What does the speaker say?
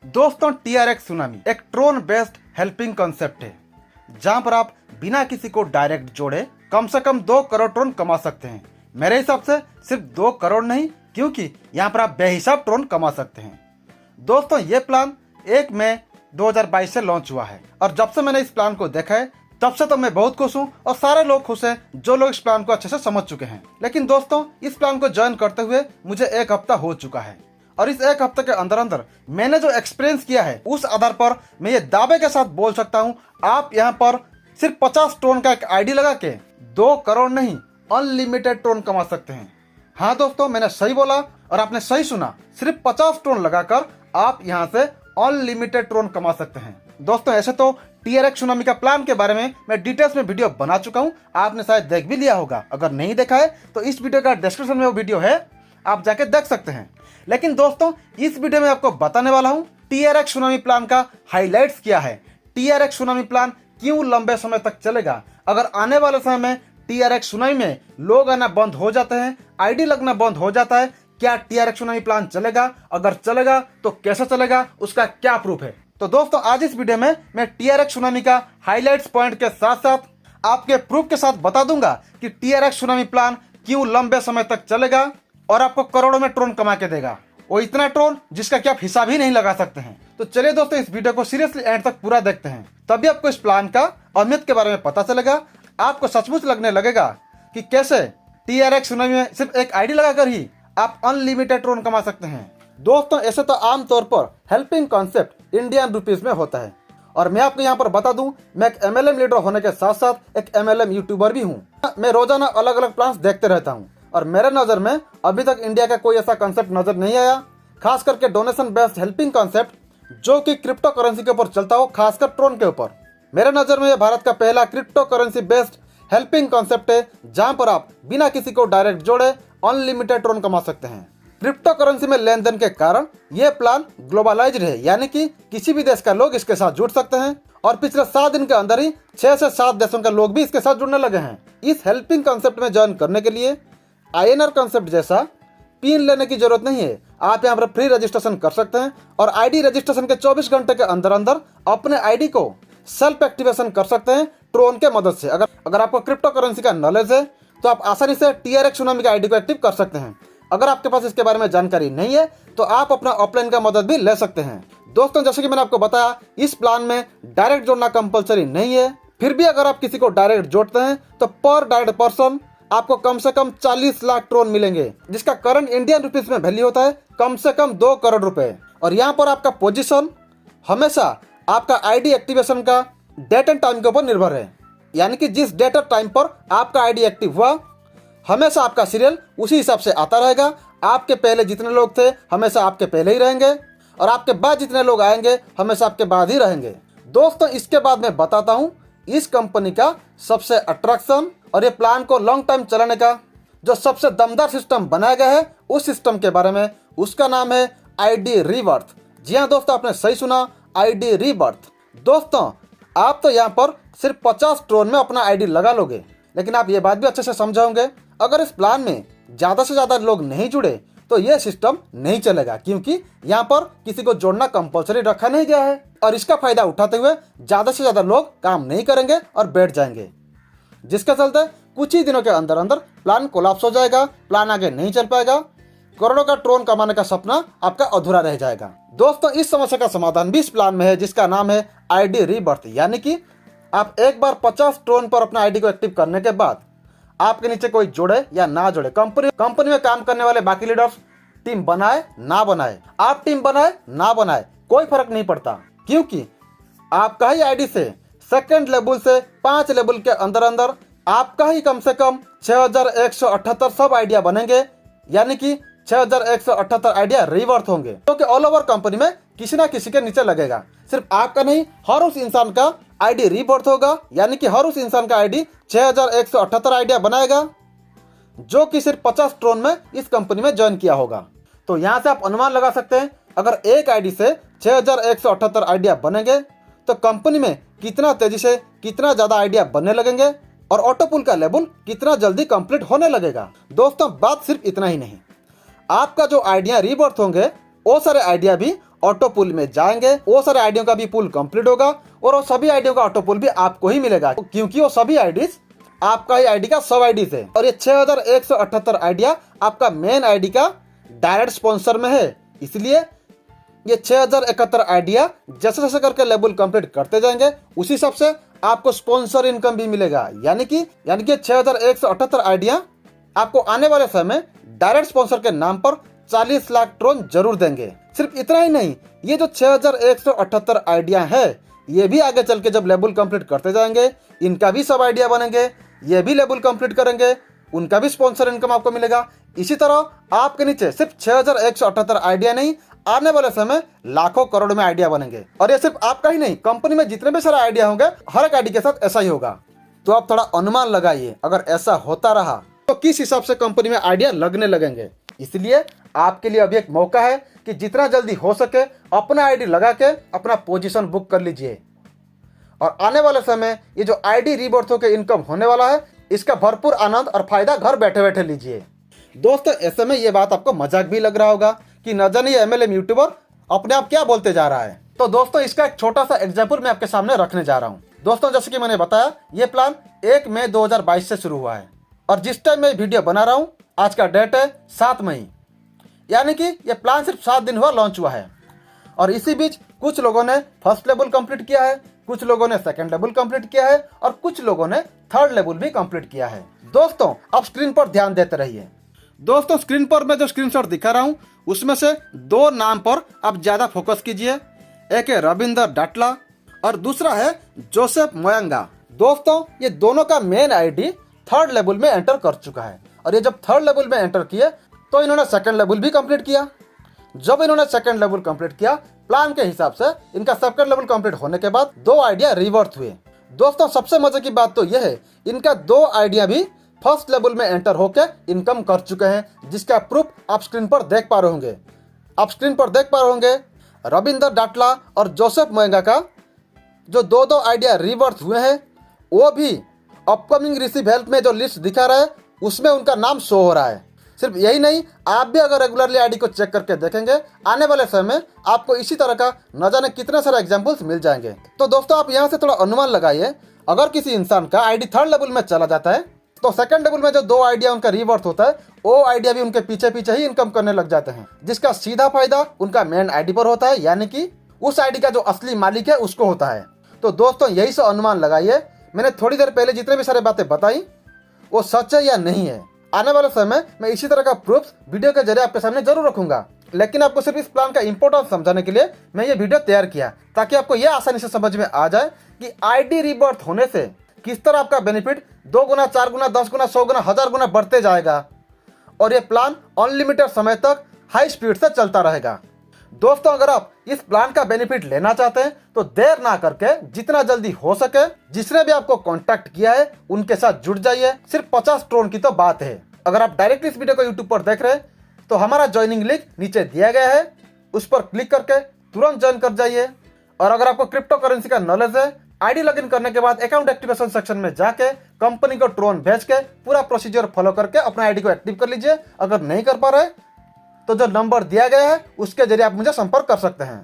दोस्तों TRX tsunami एक drone based helping concept है जहां पर आप बिना किसी को डायरेक्ट जोड़े कम से कम 2 करोड़ ड्रोन कमा सकते हैं। मेरे हिसाब से सिर्फ 2 करोड़ नहीं, क्योंकि यहां पर आप बेहिसाब ड्रोन कमा सकते हैं। दोस्तों ये प्लान 1 मई 2022 से लॉन्च हुआ है और जब से मैंने इस प्लान को देखा है तब से तो मैं बहुत खुश हूँ और सारे लोग खुश हैं जो लोग इस प्लान को अच्छे से समझ चुके हैं। लेकिन दोस्तों इस प्लान को ज्वाइन करते हुए मुझे 1 हफ्ता हो चुका है और इस 1 हफ्ते के अंदर अंदर मैंने जो एक्सपीरियंस किया है उस आधार पर मैं ये दावे के साथ बोल सकता हूँ, आप यहाँ पर सिर्फ 50 टोन का एक आईडी लगा के 2 करोड़ नहीं अनलिमिटेड टोन कमा सकते हैं। हाँ दोस्तों, मैंने सही बोला और आपने सही सुना, सिर्फ 50 टोन लगाकर आप यहाँ से अनलिमिटेड टोन कमा सकते हैं। दोस्तों ऐसे तो TRX सुनामी का प्लान के बारे में मैं डिटेल्स में वीडियो बना चुका हूँ, आपने शायद देख भी लिया होगा। अगर नहीं देखा है तो इस वीडियो का डिस्क्रिप्शन में वो वीडियो है, आप जाके देख सकते हैं। लेकिन दोस्तों इस वीडियो में आपको बताने वाला हूँ TRX सुनामी प्लान का हाईलाइट्स क्या है, TRX सुनामी प्लान क्यों लंबे समय तक चलेगा, अगर आने वाले समय में TRX सुनामी में लोग आना बंद हो जाते हैं, आईडी लगना बंद हो जाता है, क्या TRX सुनामी प्लान चलेगा, अगर चलेगा तो कैसे चलेगा, उसका क्या प्रूफ है। तो दोस्तों आज इस वीडियो में मैं TRX सुनामी का हाईलाइट्स पॉइंट के साथ साथ आपके प्रूफ के साथ बता दूंगा कि TRX सुनामी प्लान क्यों लंबे समय तक चलेगा और आपको करोड़ों में ट्रोन कमा के देगा, वो इतना ट्रोन जिसका कि आप हिसाब ही नहीं लगा सकते हैं। तो चलिए दोस्तों इस वीडियो को सीरियसली एंड तक पूरा देखते हैं, तभी आपको इस प्लान का अहमियत के बारे में पता चलेगा। आपको सचमुच लगने लगेगा कि कैसे TRX सुनामी में सिर्फ एक आईडी लगाकर ही आप अनलिमिटेड ट्रोन कमा सकते हैं। दोस्तों ऐसे तो आमतौर पर हेल्पिंग कॉन्सेप्ट इंडियन रुपीज में होता है और मैं आपको यहाँ पर बता दूं, मैं एक MLM लीडर होने के साथ साथ एक MLM यूट्यूबर भी हूँ। मैं रोजाना अलग अलग प्लान्स देखते रहता हूँ और मेरे नज़र में अभी तक इंडिया का कोई ऐसा कॉन्सेप्ट नजर नहीं आया, खास करके डोनेशन बेस्ड हेल्पिंग कॉन्सेप्ट जो कि क्रिप्टो करेंसी के ऊपर चलता हो, खासकर ट्रोन के ऊपर। मेरे नज़र में ये भारत का पहला crypto currency based helping concept है जहां पर आप बिना किसी को डायरेक्ट जोड़े अनलिमिटेड ट्रोन कमा सकते हैं। क्रिप्टो करेंसी में लेन देन के कारण ये प्लान ग्लोबलाइज्ड है, यानी कि किसी भी देश का लोग इसके साथ जुड़ सकते हैं और पिछले 7 दिन के अंदर ही 6 से 7 देशों के लोग भी इसके साथ जुड़ने लगे हैं। इस हेल्पिंग कॉन्सेप्ट में ज्वाइन करने के लिए INR कॉन्सेप्ट जैसा पिन लेने की जरूरत नहीं है, आप यहाँ पर फ्री रजिस्ट्रेशन कर सकते हैं और आईडी रजिस्ट्रेशन के 24 घंटे के अंदर अंदर अपने आईडी को सेल्फ एक्टिवेशन कर सकते हैं ट्रोन के मदद से। अगर आपको क्रिप्टो करेंसी का नॉलेज है तो आप आसानी से TRX सुनामी का आईडी को एक्टिव कर सकते हैं। अगर आपके पास इसके बारे में जानकारी नहीं है तो आप अपना ऑफलाइन का मदद भी ले सकते हैं। दोस्तों जैसे कि मैंने आपको बताया, इस प्लान में डायरेक्ट जोड़ना कंपलसरी नहीं है, फिर भी अगर आप किसी को डायरेक्ट जोड़ते हैं तो पर डायरेक्ट पर्सन आपको कम से कम 40 लाख ट्रोन मिलेंगे, जिसका करंट इंडियन रुपीज में वैल्यू होता है कम से कम 2 करोड़ रुपए। और यहाँ पर आपका पोजीशन हमेशा आपका आईडी एक्टिवेशन का डेट एंड टाइम के ऊपर निर्भर है, यानी कि जिस डेट और टाइम पर आपका आईडी एक्टिव हुआ हमेशा आपका सीरियल उसी हिसाब से आता रहेगा। आपके पहले जितने लोग थे हमेशा आपके पहले ही रहेंगे और आपके बाद जितने लोग आएंगे हमेशा आपके बाद ही रहेंगे। दोस्तों इसके बाद मैं बताता हूँ इस कंपनी का सबसे अट्रैक्शन और ये प्लान को लॉन्ग टाइम चलाने का जो सबसे दमदार सिस्टम बनाया गया है उस सिस्टम के बारे में। उसका नाम है ID रीबर्थ। जी हाँ दोस्तों, आपने सही सुना, ID रीबर्थ। दोस्तों आप तो यहाँ पर सिर्फ 50 ट्रोन में अपना आईडी लगा लोगे, लेकिन आप ये बात भी अच्छे से समझाओगे, अगर इस प्लान में ज़्यादा से ज़्यादा लोग नहीं जुड़े तो ये सिस्टम नहीं चलेगा, क्योंकि यहाँ पर किसी को जोड़ना कंपलसरी रखा नहीं गया है और इसका फायदा उठाते हुए ज़्यादा से ज़्यादा लोग काम नहीं करेंगे और बैठ जाएंगे, जिसके चलते कुछ ही दिनों के अंदर अंदर प्लान कोलैप्स हो जाएगा, प्लान आगे नहीं चल पाएगा, करोड़ों का ट्रोन कमाने का सपना आपका अधूरा रह जाएगा। दोस्तों इस समस्या का समाधान भी इस प्लान में है, जिसका नाम है ID रीबर्थ, यानी कि आप एक बार 50 ट्रोन पर अपना आईडी को एक्टिव करने के बाद आपके नीचे कोई जोड़े या ना जोड़े, कंपनी में काम करने वाले बाकी लीडर्स टीम बनाए ना बनाए, आप टीम बनाए ना बनाए, कोई फर्क नहीं पड़ता, क्योंकि आपका ही आईडी से सेकंड लेवल से 5 लेवल के अंदर अंदर आपका ही कम से कम 6178 सब आइडिया बनेंगे, यानी कि 6178 आइडिया रीबर्थ होंगे, जो कि ऑल ओवर कंपनी में किसी ना किसी के नीचे लगेगा। सिर्फ आपका नहीं, हर उस इंसान का आईडी रीबर्थ होगा, यानी कि हर उस इंसान का आईडी 6178 आइडिया बनाएगा जो कि सिर्फ 50 ट्रोन में इस कंपनी में ज्वाइन किया होगा। तो यहाँ से आप अनुमान लगा सकते हैं अगर एक आईडी से 6178 आइडिया बनेंगे तो कंपनी में कितना तेजी से कितना ज्यादा आइडिया बनने लगेंगे और ऑटोपुल का लेवल कितना जल्दी कंप्लीट होने लगेगा। दोस्तों बात सिर्फ इतना ही नहीं, आपका जो आइडिया रीबर्थ होंगे वो सारे आइडिया भी ऑटो पुल में जाएंगे, वो सारे आईडियों का भी पुल कंप्लीट होगा और वो सभी आईडियों का ऑटो पुल भी आपको ही मिलेगा, क्योंकि वो सभी आईडीज आपका ही आईडी का सब आईडीज है। और ये 6178 आइडिया आपका मेन आईडी का डायरेक्ट स्पॉन्सर में है, इसलिए ये 6071 आइडिया जैसे जैसे करके लेवल कंप्लीट करते जाएंगे उसी हिसाब से आपको स्पॉन्सर इनकम भी मिलेगा। यानी कि 6178 आइडिया आपको आने वाले समय डायरेक्ट स्पॉन्सर के नाम पर 40 लाख ट्रोन जरूर देंगे। सिर्फ इतना ही नहीं, ये जो 6178 आइडिया है ये भी आगे चल के जब लेवल कंप्लीट करते जाएंगे इनका भी सब आइडिया बनेंगे, ये भी लेवल कंप्लीट करेंगे, उनका भी स्पॉन्सर इनकम आपको मिलेगा। इसी तरह आपके नीचे सिर्फ 6178 आइडिया नहीं, आने वाले समय लाखों करोड़ में आइडिया बनेंगे। और ये सिर्फ आपका ही नहीं, कंपनी में जितने भी सारे आइडिया होंगे हर एक आईडी के साथ ऐसा ही होगा। तो आप थोड़ा अनुमान लगाइए, अगर ऐसा होता रहा तो किस हिसाब से कंपनी में आइडिया लगने लगेंगे। इसलिए आपके लिए अभी एक मौका है कि जितना जल्दी हो सके अपना आईडी लगा के अपना पोजीशन बुक कर लीजिए। और आने वाले समय ये जो आईडी रीबर्थ के इनकम होने वाला है इसका भरपूर आनंद और फायदा घर बैठे बैठे लीजिए। दोस्तों ऐसे में ये बात आपको मजाक भी लग रहा होगा कि न जाने ये MLM यूट्यूबर अपने आप क्या बोलते जा रहा है। तो दोस्तों इसका एक छोटा सा एग्जाम्पल मैं आपके सामने रखने जा रहा हूँ। दोस्तों जैसे कि मैंने बताया ये प्लान 1 मई 2022 से शुरू हुआ है और जिस टाइम मैं वीडियो बना रहा हूँ आज का डेट है 7 मई, यानी कि ये प्लान सिर्फ 7 दिन हुआ लॉन्च हुआ है। और इसी बीच कुछ लोगों ने फर्स्ट लेवल कंप्लीट किया है, कुछ लोगों ने सेकंड लेवल कंप्लीट किया है और कुछ लोगों ने थर्ड लेवल भी कंप्लीट किया है। दोस्तों आप स्क्रीन पर ध्यान देते रहिए। दोस्तों स्क्रीन पर मैं जो स्क्रीनशॉट दिखा रहा हूँ उसमें से 2 नाम पर आप ज्यादा फोकस कीजिए। एक है रविंदर डाटला और दूसरा है जोसेफ मोयंगा। दोस्तों ये दोनों का मेन आईडी थर्ड लेवल में एंटर कर चुका है और ये जब थर्ड लेवल में एंटर किए तो इन्होंने सेकंड लेवल भी कंप्लीट किया। जब इन्होंने सेकंड लेवल कंप्लीट किया प्लान के हिसाब से इनका सेकंड लेवल कंप्लीट होने के बाद 2 आइडिया रिवर्थ हुए। दोस्तों सबसे मजे की बात तो यह है इनका 2 आइडिया भी फर्स्ट लेवल में एंटर होकर इनकम कर चुके हैं, जिसका प्रूफ आप स्क्रीन पर देख पा रहे होंगे। आप स्क्रीन पर देख पा रहे होंगे रविंदर डाटला और जोसेफ मोयंगा का जो 2 आइडिया रिवर्थ हुए हैं वो भी अपकमिंग रिसीव हेल्प में जो लिस्ट दिखा रहा है उसमें उनका नाम शो हो रहा है। सिर्फ यही नहीं, आप भी अगर रेगुलरली आईडी को चेक करके देखेंगे आने वाले समय में आपको इसी तरह का न जाने कितने सारे एग्जांपल्स मिल जाएंगे। तो दोस्तों आप यहाँ से थोड़ा अनुमान लगाइए, अगर किसी इंसान का आईडी थर्ड लेवल में चला जाता है तो सेकंड लेवल में जो 2 आइडिया उनका रिवर्थ होता है वो आइडिया भी उनके पीछे पीछे ही इनकम करने लग जाते हैं, जिसका सीधा फायदा उनका मेन आईडी पर होता है, यानी कि उस आईडी का जो असली मालिक है उसको होता है। तो दोस्तों यही से अनुमान लगाइए, मैंने थोड़ी देर पहले जितने भी सारे बातें बताई वो सच है या नहीं है। आने वाले समय मैं इसी तरह का प्रूफ वीडियो के जरिए आपके सामने जरूर रखूंगा, लेकिन आपको सिर्फ इस प्लान का इंपॉर्टेंस समझाने के लिए मैं ये वीडियो तैयार किया ताकि आपको यह आसानी से समझ में आ जाए कि आईडी रीबर्थ होने से किस तरह आपका बेनिफिट 2 गुना, 4 गुना, 10 गुना, 100 गुना, 1000 गुना बढ़ते जाएगा और ये प्लान अनलिमिटेड समय तक हाई स्पीड से चलता रहेगा। दोस्तों अगर आप इस प्लान का बेनिफिट लेना चाहते हैं तो देर ना करके जितना जल्दी हो सके जिसने भी आपको कांटेक्ट किया है उनके साथ जुड़ जाइए। सिर्फ 50 ट्रोन की तो बात है। अगर आप डायरेक्ट इस वीडियो को यूट्यूब पर देख रहे हैं तो हमारा ज्वाइनिंग लिंक नीचे दिया गया है, उस पर क्लिक करके तुरंत ज्वाइन कर जाइए। और अगर आपको क्रिप्टो करेंसी का नॉलेज है, आईडी लॉगिन करने के बाद अकाउंट एक्टिवेशन सेक्शन में जाके कंपनी को ट्रोन भेज के पूरा प्रोसीजर फॉलो करके अपना आईडी को एक्टिव कर लीजिए। अगर नहीं कर पा रहे तो जो नंबर दिया गया है उसके जरिए आप मुझे संपर्क कर सकते हैं।